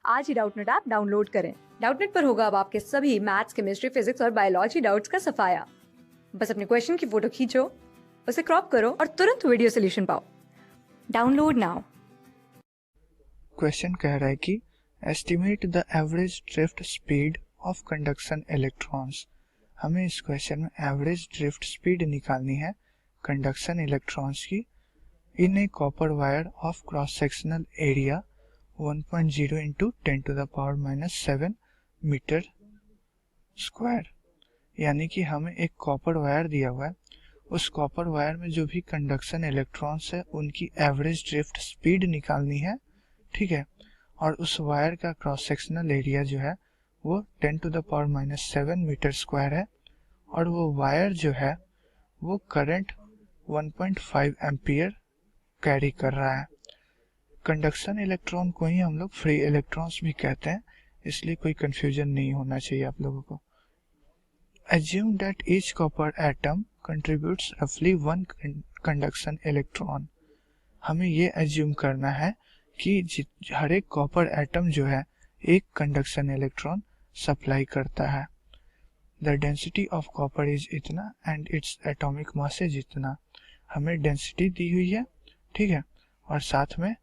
आज ही Doubtnut app download करें। Doubtnut पर होगा अब आपके सभी मैथ्स, केमिस्ट्री, फिजिक्स और बायोलॉजी डाउट्स का सफाया। बस अपने क्वेश्चन की फोटो खींचो, उसे क्रॉप करो और तुरंत वीडियो सोल्यूशन पाओ। Download now. क्वेश्चन कह रहा है कि estimate the average drift speed of conduction electrons. हमें इस क्वेश्चन में एवरेज ड्रिफ्ट स्पीड निकालनी है कंडक्शन इलेक्ट्रॉन्स की in a copper wire of cross sectional area 1.0 into 10⁻⁻7 metre square. यानी कि हमें एक कॉपर वायर दिया हुआ है, उस कॉपर वायर में जो भी कंडक्शन इलेक्ट्रॉन्स है उनकी एवरेज ड्रिफ्ट स्पीड निकालनी है, ठीक है। और उस वायर का क्रॉस सेक्शनल एरिया जो है वो 10⁻⁻7 मीटर स्क्वायर है और वो वायर जो है वो करंट 1.5 एम्पियर कैरी कर रहा है। कंडक्शन इलेक्ट्रॉन को ही हम लोग फ्री इलेक्ट्रॉन्स भी कहते हैं, इसलिए कोई कंफ्यूजन नहीं होना चाहिए आप लोगों को। Assume that each copper atom contributes roughly one conduction electron। हमें ये assume करना है कि हर एक कॉपर एटम जो है एक कंडक्शन इलेक्ट्रॉन सप्लाई करता है। The density of copper is इतना and its atomic mass is इतना। हमें डेंसिटी दी हुई है, ठीक है, और साथ में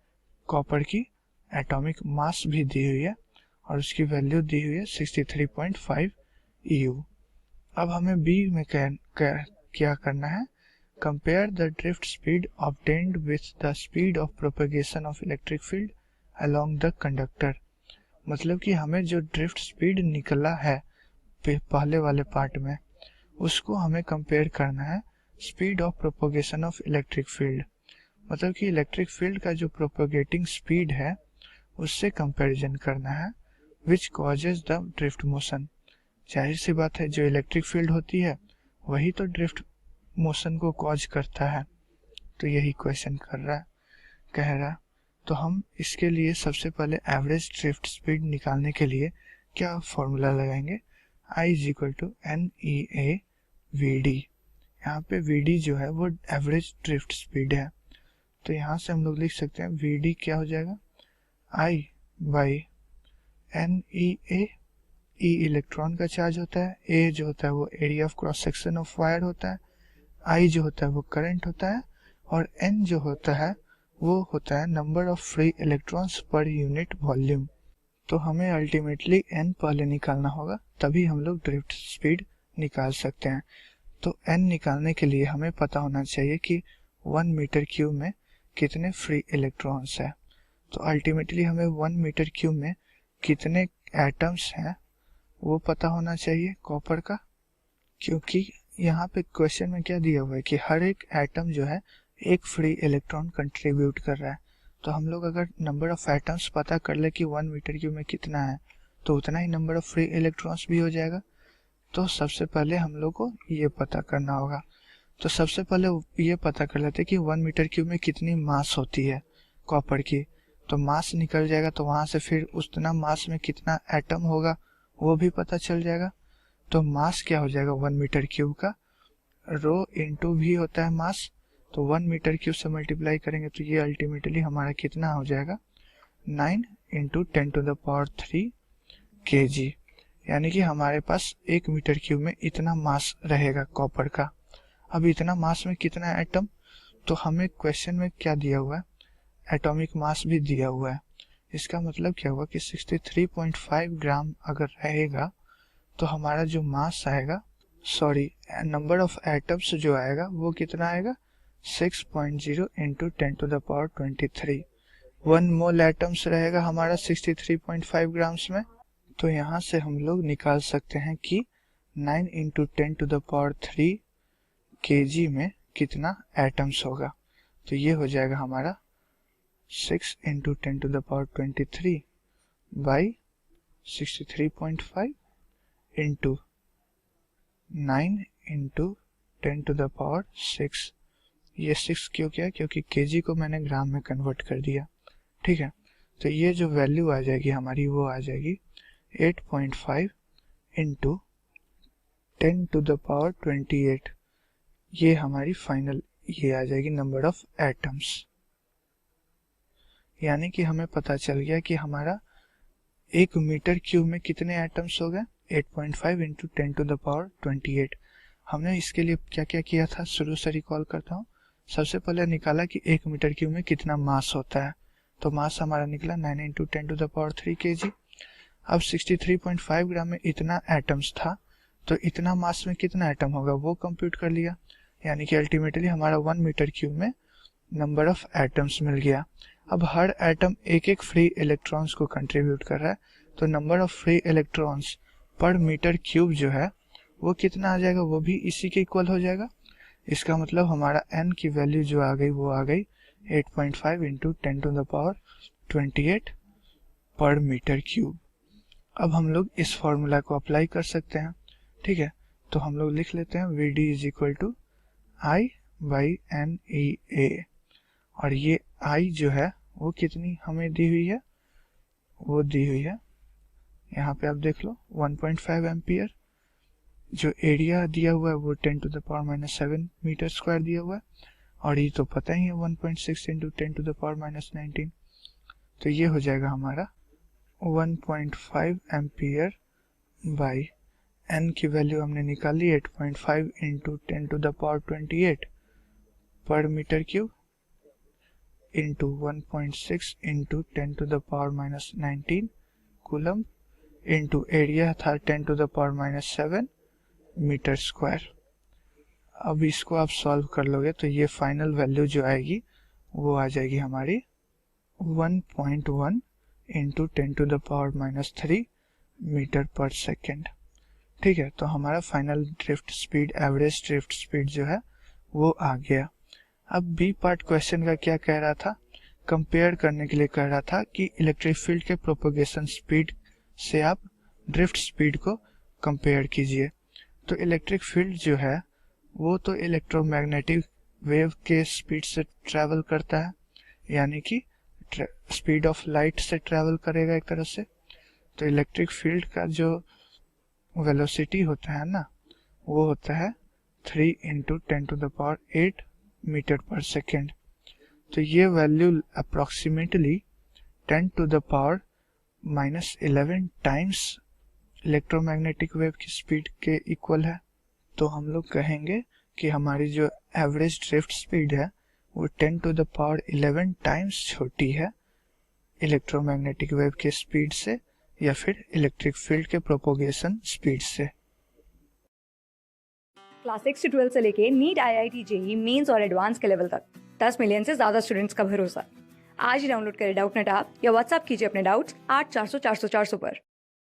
कॉपर की एटॉमिक मास भी दी हुई है और उसकी वैल्यू दी हुई है 63.5 EU। अब हमें बी में क्या करना है, compare the drift speed obtained with the speed of propagation of electric field along the conductor. मतलब कि हमें जो ड्रिफ्ट स्पीड निकला है पहले वाले पार्ट में, उसको हमें कंपेयर करना है speed of propagation of electric field. मतलब कि इलेक्ट्रिक फील्ड का जो प्रोपेगेटिंग स्पीड है उससे कंपैरिजन करना है, which causes the drift motion. जाहिर सी बात है, जो इलेक्ट्रिक फील्ड होती है वही तो ड्रिफ्ट मोशन को कॉज करता है। तो यही क्वेश्चन कह रहा है। तो हम इसके लिए सबसे पहले एवरेज ड्रिफ्ट स्पीड निकालने के लिए क्या फॉर्मूला लगाएंगे, I is equal to NEA VD। यहाँ पे VD जो है वो एवरेज ड्रिफ्ट स्पीड है, तो यहाँ से हम लोग लिख सकते हैं VD क्या हो जाएगा, I by NEA। E electron का चार्ज होता है, A जो होता है वो area of cross section of wire होता है, I जो होता है वो करंट होता है और N जो होता है वो होता है number of free electrons per unit volume. तो हमें अल्टीमेटली N पहले निकालना होगा, तभी हम लोग ड्रिफ्ट स्पीड निकाल सकते हैं। तो N निकालने के लिए हमें पता होना चाहिए कि 1 मीटर क्यूब में कितने फ्री इलेक्ट्रॉन्स है। तो अल्टीमेटली हमें 1 मीटर क्यूब में कितने एटम्स हैं वो पता होना चाहिए कॉपर का, क्योंकि यहाँ पे क्वेश्चन में क्या दिया हुआ है कि हर एक एटम जो है एक फ्री इलेक्ट्रॉन कंट्रीब्यूट कर रहा है। तो हम लोग अगर नंबर ऑफ एटम्स पता कर ले कि 1 मीटर क्यूब में कितना है तो उतना ही नंबर ऑफ फ्री इलेक्ट्रॉन्स भी हो जाएगा। तो सबसे पहले हम लोग को ये पता करना होगा। तो सबसे पहले ये पता कर लेते हैं कि 1 मीटर क्यूब में कितनी मास होती है कॉपर की। तो मास निकल जाएगा, तो वहां से फिर उतना मास में कितना एटम होगा वो भी पता चल जाएगा। तो मास क्या हो जाएगा 1 मीटर क्यूब का, रो इंटू भी होता है मास, तो 1 मीटर क्यूब से मल्टीप्लाई करेंगे तो ये अल्टीमेटली हमारा कितना हो जाएगा 9 इंटू 10⁻³ kg। यानी कि हमारे पास 1 मीटर क्यूब में इतना मास रहेगा कॉपर का। अब इतना मास में कितना एटम, तो हमें क्वेश्चन में क्या दिया हुआ है, एटॉमिक मास भी दिया हुआ है। इसका मतलब क्या हुआ कि 63.5 ग्राम अगर रहेगा तो हमारा जो मास आएगा, सॉरी नंबर ऑफ एटम्स जो आएगा वो कितना आएगा 6.0 इंटू 10⁻23। 1 मोल एटम्स रहेगा हमारा 63.5 ग्राम्स में। तो यहाँ से हम लोग निकाल सकते हैं कि 9 इंटू 10⁻³ kg में कितना एटम्स होगा। तो ये हो जाएगा हमारा 6 इंटू 10⁻23 बाई 63.5 इंटू 9 इंटू 10⁻6। ये 6 क्यों किया, क्योंकि केजी को मैंने ग्राम में कन्वर्ट कर दिया, ठीक है। तो ये जो वैल्यू आ जाएगी हमारी वो आ जाएगी 8.5 इंटू 10⁻28। ये हमारी फाइनल ये आ जाएगी नंबर ऑफ एटम्स। यानी कि हमें पता चल गया कि हमारा 1 मीटर क्यूब में कितने एटम्स हो गए? 8.5 इंटू 10 टू द पावर 28। हमने इसके लिए क्या क्या किया था, शुरू से रिकॉल करता हूँ। सबसे पहले निकाला कि 1 मीटर क्यूब में कितना मास होता है, तो मास हमारा निकला 9 into 10 to the power 3 kg। अब 63.5 ग्राम में इतना एटम्स था, तो इतना मास में कितना एटम होगा वो कंप्यूट कर लिया, यानी कि अल्टीमेटली हमारा 1 मीटर क्यूब में नंबर ऑफ एटम्स मिल गया। अब हर एटम एक एक फ्री इलेक्ट्रॉन्स को कंट्रीब्यूट कर रहा है, तो नंबर ऑफ फ्री इलेक्ट्रॉन्स पर मीटर क्यूब जो है वो कितना आ जाएगा, वो भी इसी के इक्वल हो जाएगा। इसका मतलब हमारा n की वैल्यू जो आ गई वो आ गई 8.5 into 10 to the power 28 per metre cube. अब हम लोग इस फॉर्मूला को अप्लाई कर सकते हैं, ठीक है। तो हम लोग लिख लेते हैं VD is equal to I by NEA, और ये I जो है वो कितनी हमें दी हुई है, वो दी हुई है यहाँ पे आप देख लो 1.5 एम्पियर। जो एरिया दिया हुआ है वो 10 to the power minus 7 metre square दिया हुआ है, और ये तो पता ही है 1.6 into 10 to the power minus 19। तो ये हो जाएगा हमारा 1.5 एम्पियर बाई n की वैल्यू हमने निकाली 8.5 into 10 to the power 28 per metre cube into 1.6 into 10 to the power minus 19 coulomb into area था 10 to the power minus 7 metre square. अब इसको आप सॉल्व कर लोगे तो ये फाइनल वैल्यू जो आएगी वो आ जाएगी हमारी 1.1 into 10 to the power minus 3 metre per second, ठीक है। तो हमारा final drift speed, average drift speed जो है वो आ गया। अब बी पार्ट क्वेश्चन का क्या कह रहा था, कंपेयर करने के लिए कह रहा था कि इलेक्ट्रिक फील्ड के प्रोपगेशन स्पीड से आप ड्रिफ्ट स्पीड को कंपेयर कीजिए। तो इलेक्ट्रिक फील्ड जो है वो तो इलेक्ट्रोमैग्नेटिक वेव के स्पीड से ट्रैवल करता है, यानी कि स्पीड ऑफ लाइट से ट्रैवल करेगा एक तरह से। तो इलेक्ट्रिक फील्ड का जो वेलोसिटी होता है ना, वो होता है 3 into 10 to the power 8 metre per second. तो ये value approximately 10 to the power minus 11 times electromagnetic wave की स्पीड के इक्वल है। तो हम लोग कहेंगे कि हमारी जो एवरेज ड्रिफ्ट स्पीड है वो 10 टू द पावर 11 टाइम्स छोटी है इलेक्ट्रोमैग्नेटिक वेव के स्पीड से, या फिर इलेक्ट्रिक फील्ड के प्रोपोगेशन स्पीड से। क्लास 6 से 12 से लेके नीट, IIT, JEE मेंस और एडवांस के लेवल तक 10 मिलियन से ज्यादा स्टूडेंट्स का भरोसा। आज ही डाउनलोड करें डाउटनेट ऐप या व्हाट्सएप कीजिए अपने डाउट्स 8400 400 400 पर।